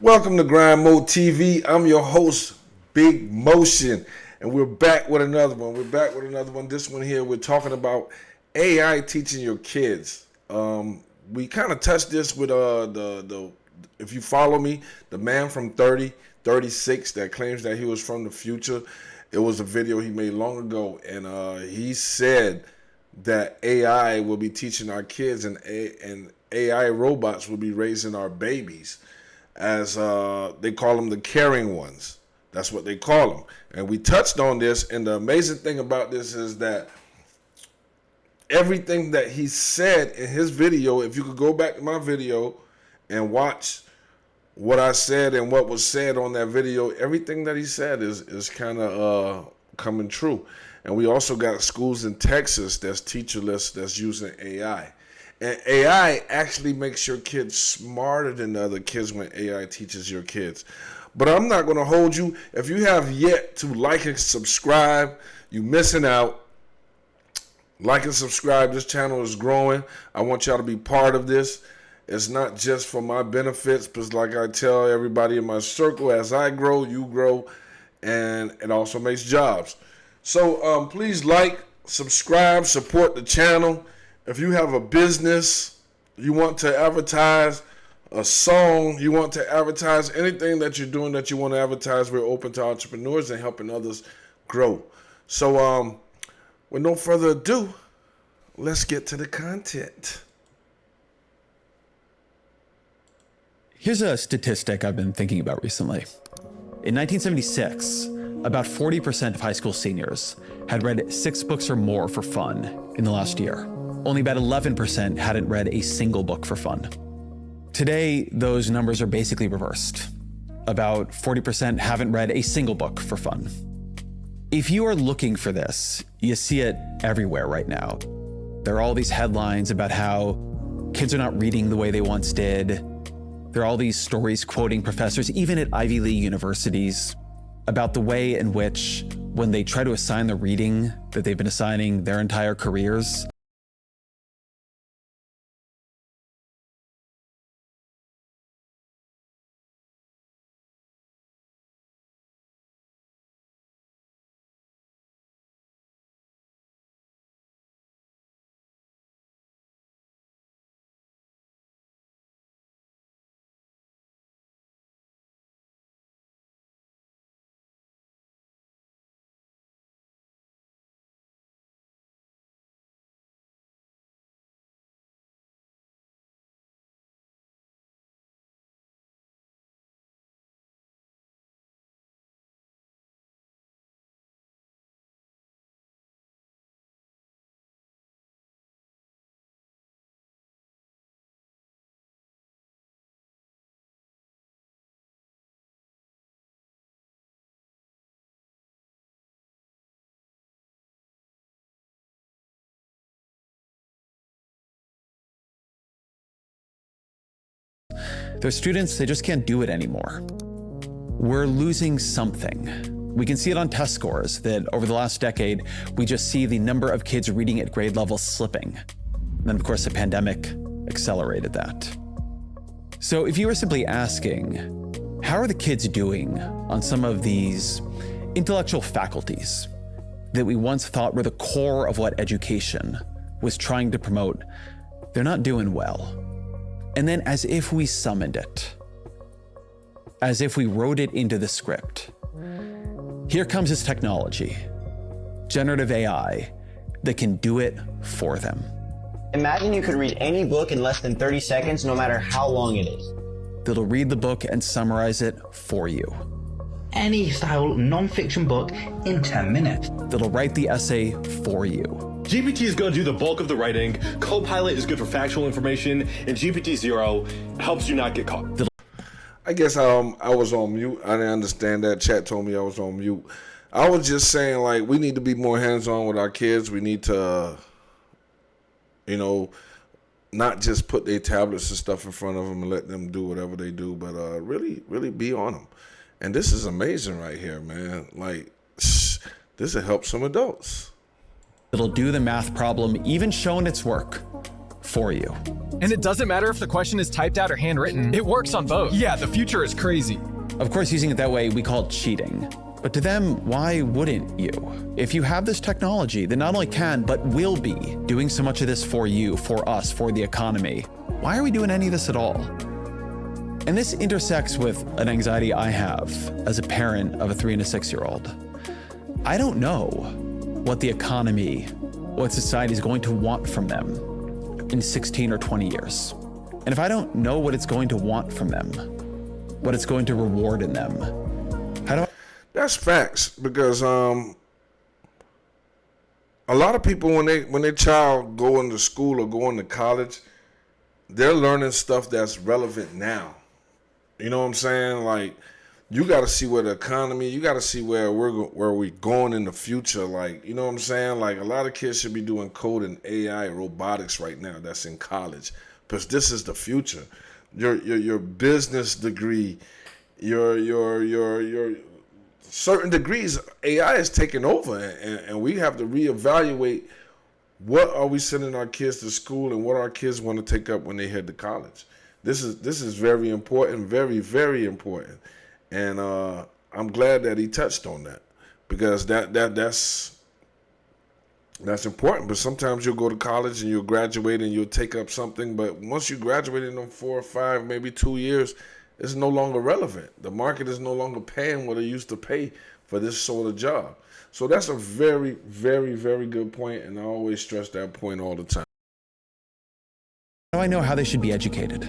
Welcome to Grind Mode TV. I'm your host, Big Motion, and we're back with another one. This one here, we're talking about AI teaching your kids. We kind of touched this with the if you follow me, the man from 36 that claims that he was from the future. It was a video he made long ago, and he said that AI will be teaching our kids, and AI robots will be raising our babies, as they call them, the caring ones. That's what they call them. And we touched on this, and the amazing thing about this is that everything that he said in his video, if you could go back to my video and watch what I said and what was said on that video, everything that he said is kind of coming true. And we also got schools in Texas that's teacherless, that's using AI. And AI actually makes your kids smarter than the other kids when AI teaches your kids. But I'm not going to hold you. If you have yet to like and subscribe, you're missing out. Like and subscribe. This channel is growing. I want y'all to be part of this. It's not just for my benefits, but like I tell everybody in my circle, as I grow, you grow, and it also makes jobs. So please like, subscribe, support the channel. If you have a business, you want to advertise a song, you want to advertise anything that you're doing that you want to advertise, we're open to entrepreneurs and helping others grow. So with no further ado, let's get to the content. Here's a statistic I've been thinking about recently. In 1976, about 40% of high school seniors had read 6 books or more for fun in the last year. Only about 11% hadn't read a single book for fun. Today, those numbers are basically reversed. About 40% haven't read a single book for fun. If you are looking for this, you see it everywhere right now. There are all these headlines about how kids are not reading the way they once did. There are all these stories quoting professors, even at Ivy League universities, about the way in which, when they try to assign the reading that they've been assigning their entire careers, their students, they just can't do it anymore. We're losing something. We can see it on test scores that over the last decade, we just see the number of kids reading at grade level slipping. And then of course the pandemic accelerated that. So if you were simply asking, how are the kids doing on some of these intellectual faculties that we once thought were the core of what education was trying to promote, they're not doing well. And then, as if we summoned it, as if we wrote it into the script, here comes this technology, generative AI, that can do it for them. Imagine you could read any book in less than 30 seconds, no matter how long it is. That'll read the book and summarize it for you. Any style non-fiction book in 10 minutes. That'll write the essay for you. GPT is going to do the bulk of the writing, Copilot is good for factual information, and GPT-0 helps you not get caught. I guess I was on mute. I didn't understand that. Chat told me I was on mute. I was just saying, like, we need to be more hands-on with our kids. We need to, not just put their tablets and stuff in front of them and let them do whatever they do, but really, really be on them. And this is amazing right here, man. Like, this will help some adults. It'll do the math problem, even showing its work for you. And it doesn't matter if the question is typed out or handwritten, it works on both. Yeah, the future is crazy. Of course, using it that way, we call it cheating. But to them, why wouldn't you? If you have this technology that not only can, but will be doing so much of this for you, for us, for the economy, why are we doing any of this at all? And this intersects with an anxiety I have as a parent of a 3 and a 6-year-old. I don't know what the economy, what society is going to want from them in 16 or 20 years. And if I don't know what it's going to want from them, what it's going to reward in them, how do I? That's facts, because a lot of people, when their child go into school or go into college, they're learning stuff that's relevant now. You know what I'm saying? Like, you got to see where the economy, you got to see where we're going in the future. Like, you know what I'm saying? Like, a lot of kids should be doing code and AI, robotics right now. That's in college, because this is the future. Your business degree, your certain degrees, AI is taking over, and we have to reevaluate what are we sending our kids to school and what our kids want to take up when they head to college. This is very important, very, very important. And I'm glad that he touched on that, because that's important. But sometimes you'll go to college and you'll graduate and you'll take up something, but once you graduate in them 4 or 5, maybe 2 years, it's no longer relevant. The market is no longer paying what it used to pay for this sort of job. So that's a very, very, very good point, and I always stress that point all the time. How do I know how they should be educated?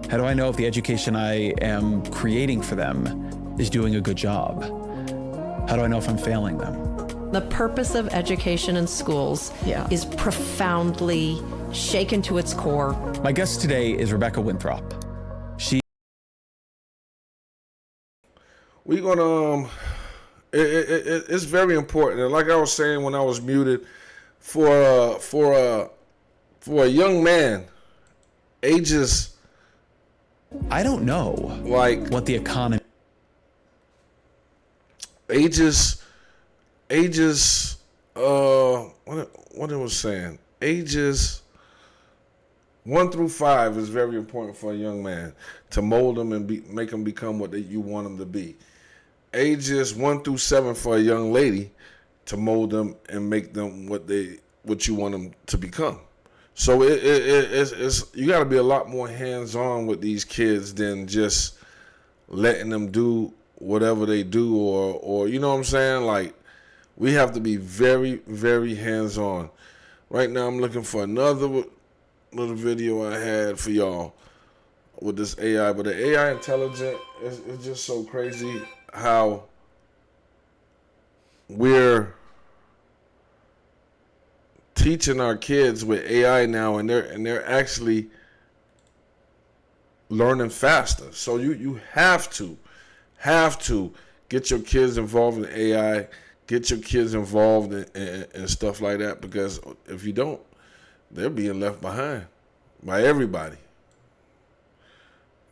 How do I know if the education I am creating for them is doing a good job? How do I know if I'm failing them? The purpose of education in schools is profoundly shaken to its core. My guest today is Rebecca Winthrop. We're gonna it's very important, and like I was saying when I was muted, for a young man, ages, I don't know, like what the economy, ages, what it was saying, ages 1 through 5 is very important for a young man to mold them and make them become what you want them to be. Ages 1 through 7 for a young lady to mold them and make them what you want them to become. So it's you got to be a lot more hands-on with these kids than just letting them do whatever they do, or you know what I'm saying? Like, we have to be very, very hands-on. Right now I'm looking for another little video I had for y'all with this AI, but the AI intelligent is just so crazy how we're teaching our kids with AI now, and they're actually learning faster. So you have to get your kids involved in AI, get your kids involved in stuff like that, because if you don't, they're being left behind by everybody,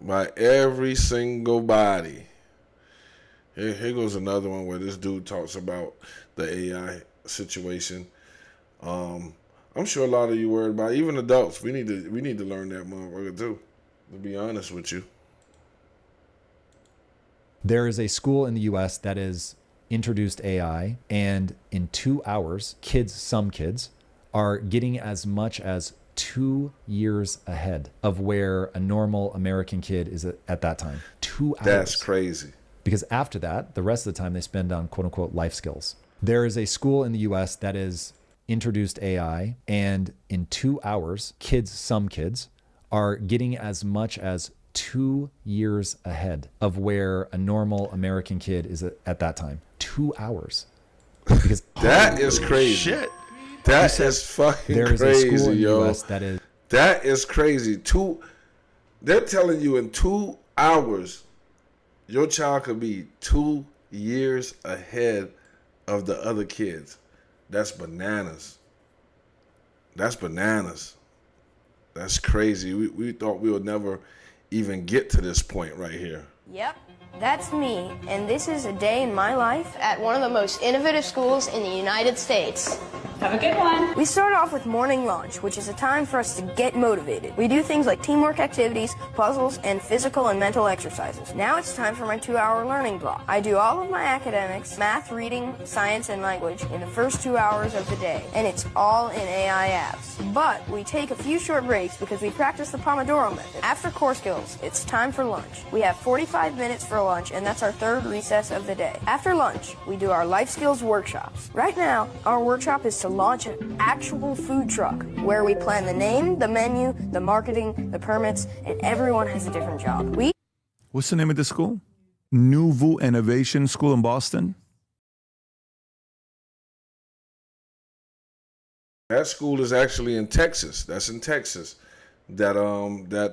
by every single body. Here goes another one where this dude talks about the AI situation. I'm sure a lot of you worried about it. Even adults. We need to learn that motherfucker too, to be honest with you. There is a school in the US that has introduced AI, and in 2 hours, some kids are getting as much as 2 years ahead of where a normal American kid is at that time. 2 hours. That's crazy. Because after that, the rest of the time they spend on quote unquote life skills. There is a school in the US that has introduced AI, and in 2 hours, some kids are getting as much as 2 years ahead of where a normal American kid is at that time. 2 hours. Because that is crazy. Shit. That is fucking there is crazy, a school in the yo. US that is. That is crazy. They're telling you in 2 hours, your child could be 2 years ahead of the other kids. That's bananas. That's bananas. That's crazy. We thought we would never even get to this point right here. Yep, that's me, and this is a day in my life at one of the most innovative schools in the United States. Have a good one. We start off with morning lunch, which is a time for us to get motivated. We do things like teamwork activities, puzzles, and physical and mental exercises. Now it's time for my 2-hour learning block. I do all of my academics, math, reading, science, and language in the first 2 hours of the day, and it's all in AI apps. But we take a few short breaks because we practice the Pomodoro method. After core skills, it's time for lunch. We have 45 minutes for lunch, and that's our third recess of the day. After lunch, we do our life skills workshops. Right now, our workshop is to launch an actual food truck where we plan the name, the menu, the marketing, the permits, and everyone has a different job. What's the name of the school? Nouveau Innovation School in Boston? That school is actually in Texas. That's in Texas. That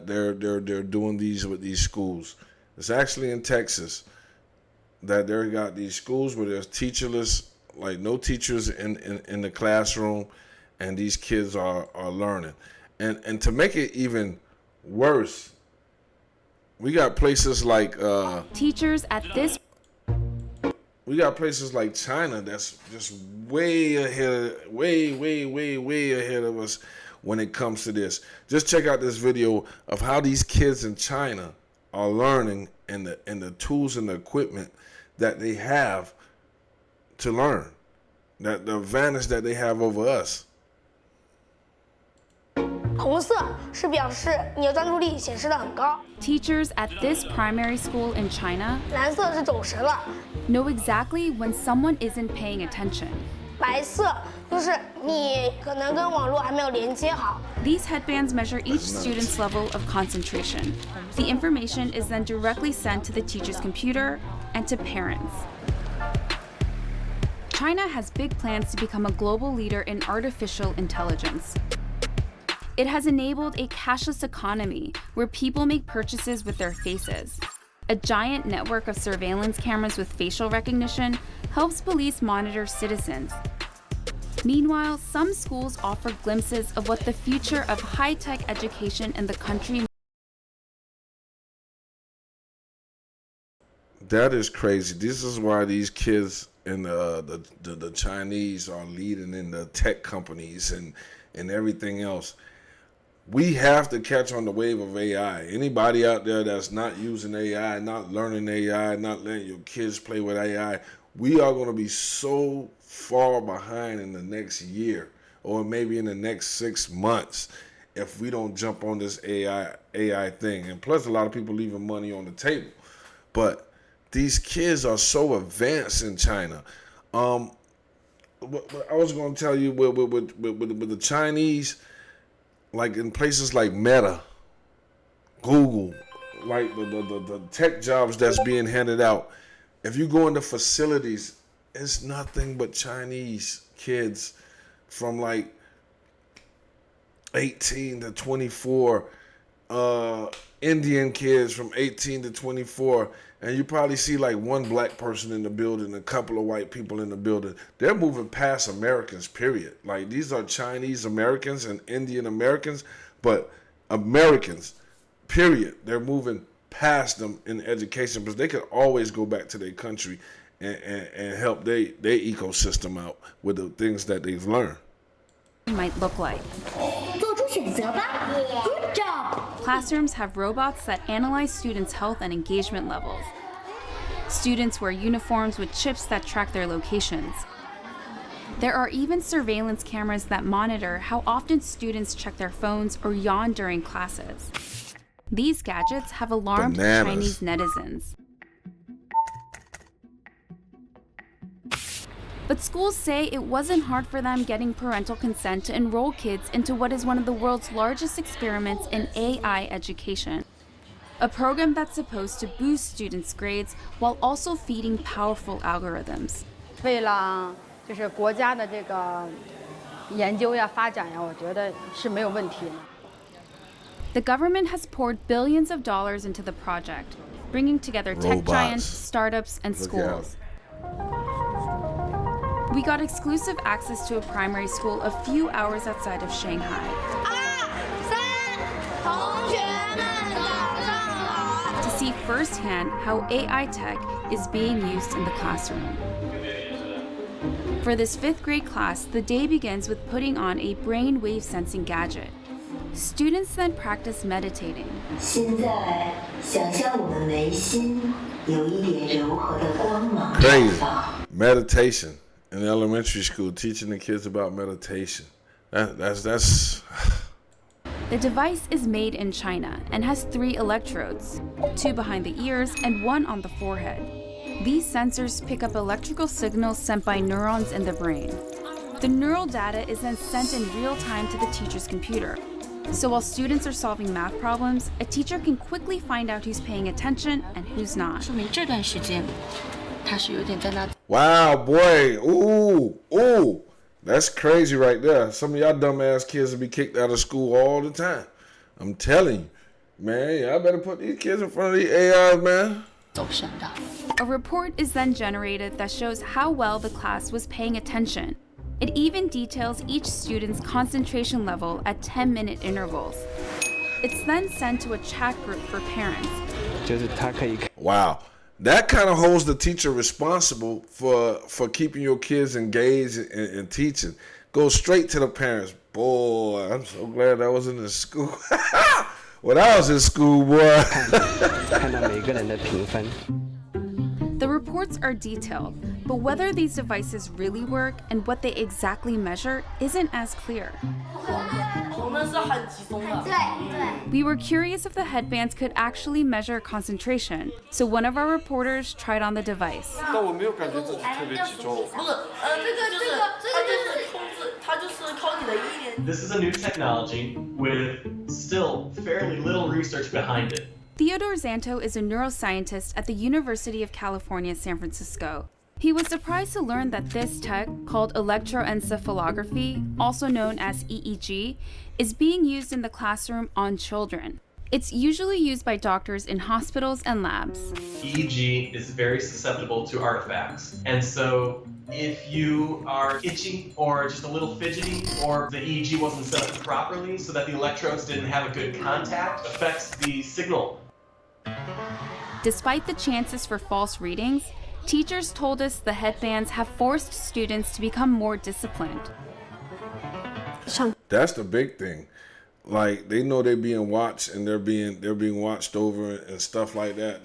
they're doing these with these schools. It's actually in Texas that they got these schools where there's teacherless, like no teachers in the classroom, and these kids are learning. And to make it even worse, we got places like teachers at this. We got places like China that's just way ahead, way ahead of us when it comes to this. Just check out this video of how these kids in China are learning and the tools and the equipment that they have to learn, that the advantage that they have over us. 红色是表示你的专注力显示得很高。 Teachers at this primary school in China 蓝色是走神了。 know exactly when someone isn't paying attention. 白色就是你可能跟网络还没有连接好。 These headbands measure each student's level of concentration. The information is then directly sent to the teacher's computer and to parents. China has big plans to become a global leader in artificial intelligence. It has enabled a cashless economy where people make purchases with their faces. A giant network of surveillance cameras with facial recognition helps police monitor citizens. Meanwhile, some schools offer glimpses of what the future of high-tech education in the country. That is crazy. This is why these kids and the Chinese are leading in the tech companies and everything else. We have to catch on the wave of AI. Anybody out there that's not using AI, not learning AI, not letting your kids play with AI, we are going to be so far behind in the next year or maybe in the next 6 months if we don't jump on this AI thing. And plus, a lot of people leaving money on the table. But these kids are so advanced in China. I was going to tell you with the Chinese, like in places like Meta, Google, like the tech jobs that's being handed out, if you go into facilities, it's nothing but Chinese kids from like 18 to 24, Indian kids from 18 to 24, and you probably see like one black person in the building, a couple of white people in the building. They're moving past Americans, period. Like these are Chinese Americans and Indian Americans, but Americans, period. They're moving past them in education because they could always go back to their country and help their ecosystem out with the things that they've learned. Might look like. Good job. Classrooms have robots that analyze students' health and engagement levels. Students wear uniforms with chips that track their locations. There are even surveillance cameras that monitor how often students check their phones or yawn during classes. These gadgets have alarmed Chinese netizens. But schools say it wasn't hard for them getting parental consent to enroll kids into what is one of the world's largest experiments in AI education. A program that's supposed to boost students' grades while also feeding powerful algorithms. 为了就是国家的这个研究呀、发展呀，我觉得是没有问题的。 The government has poured billions of dollars into the project, bringing together tech giants, startups, and schools. We got exclusive access to a primary school a few hours outside of Shanghai. To see firsthand how AI tech is being used in the classroom. For this 5th grade class, the day begins with putting on a brain wave sensing gadget. Students then practice meditating. 现在想象我们眉心有一点柔和的光芒绽 Crazy. 放。 Meditation in elementary school, teaching the kids about meditation. That's The device is made in China and has 3 electrodes, 2 behind the ears and 1 on the forehead. These sensors pick up electrical signals sent by neurons in the brain. The neural data is then sent in real time to the teacher's computer. So while students are solving math problems, a teacher can quickly find out who's paying attention and who's not. 说明这段时间他是有点在那。 wow, boy. Ooh. That's crazy right there. Some of y'all dumbass kids will be kicked out of school all the time. I'm telling you, man, y'all better put these kids in front of these AIs, man. 走神的。 A report is then generated that shows how well the class was paying attention. It even details each student's concentration level at 10-minute intervals. It's then sent to a chat group for parents. Wow. That kind of holds the teacher responsible for keeping your kids engaged in teaching. Go straight to the parents. Boy, I'm so glad I was in the school. When I was in school, boy. The reports are detailed, but whether these devices really work and what they exactly measure isn't as clear. We were curious if the headbands could actually measure concentration, so one of our reporters tried on the device. This is a new technology with still fairly little research behind it. Theodore Zanto is a neuroscientist at the University of California, San Francisco. He was surprised to learn that this tech, called electroencephalography, also known as EEG, is being used in the classroom on children. It's usually used by doctors in hospitals and labs. EEG is very susceptible to artifacts. And so if you are itchy or just a little fidgety, or the EEG wasn't set up properly so that the electrodes didn't have a good contact, affects the signal. Despite the chances for false readings, teachers told us the headbands have forced students to become more disciplined. That's the big thing. Like, they know they're being watched and they're being watched over and stuff like that.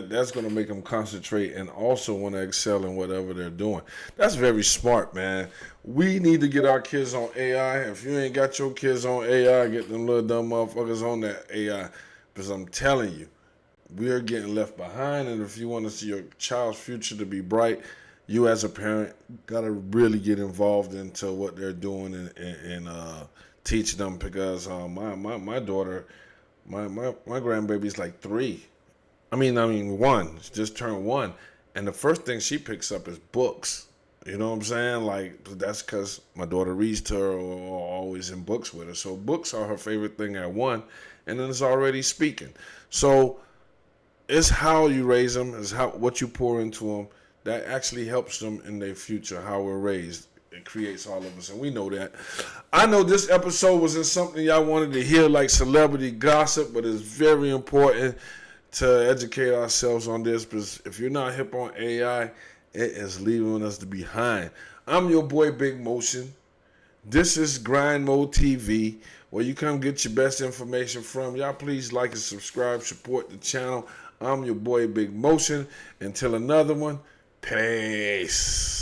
That's gonna make them concentrate and also want to excel in whatever they're doing. That's very smart, man. We need to get our kids on AI. If you ain't got your kids on AI, get them little dumb motherfuckers on that AI. Because I'm telling you, we are getting left behind. And if you want to see your child's future to be bright, you as a parent gotta really get involved into what they're doing and teach them, because my daughter, my grandbaby's like 3. I mean 1. She just turned 1, and the first thing she picks up is books. You know what I'm saying? Like, that's because my daughter reads to her or always in books with her. So books are her favorite thing at 1, and then it's already speaking. So it's how you raise them, it's what you pour into them that actually helps them in their future. How we're raised, it creates all of us, and we know that. I know this episode wasn't something y'all wanted to hear, like celebrity gossip, but it's very important to educate ourselves on this, because if you're not hip on AI, it is leaving us behind. I'm your boy Big Motion. This is Grind Mode TV, where you come get your best information from. Y'all please like and subscribe, support the channel. I'm your boy Big Motion. Until another one, peace.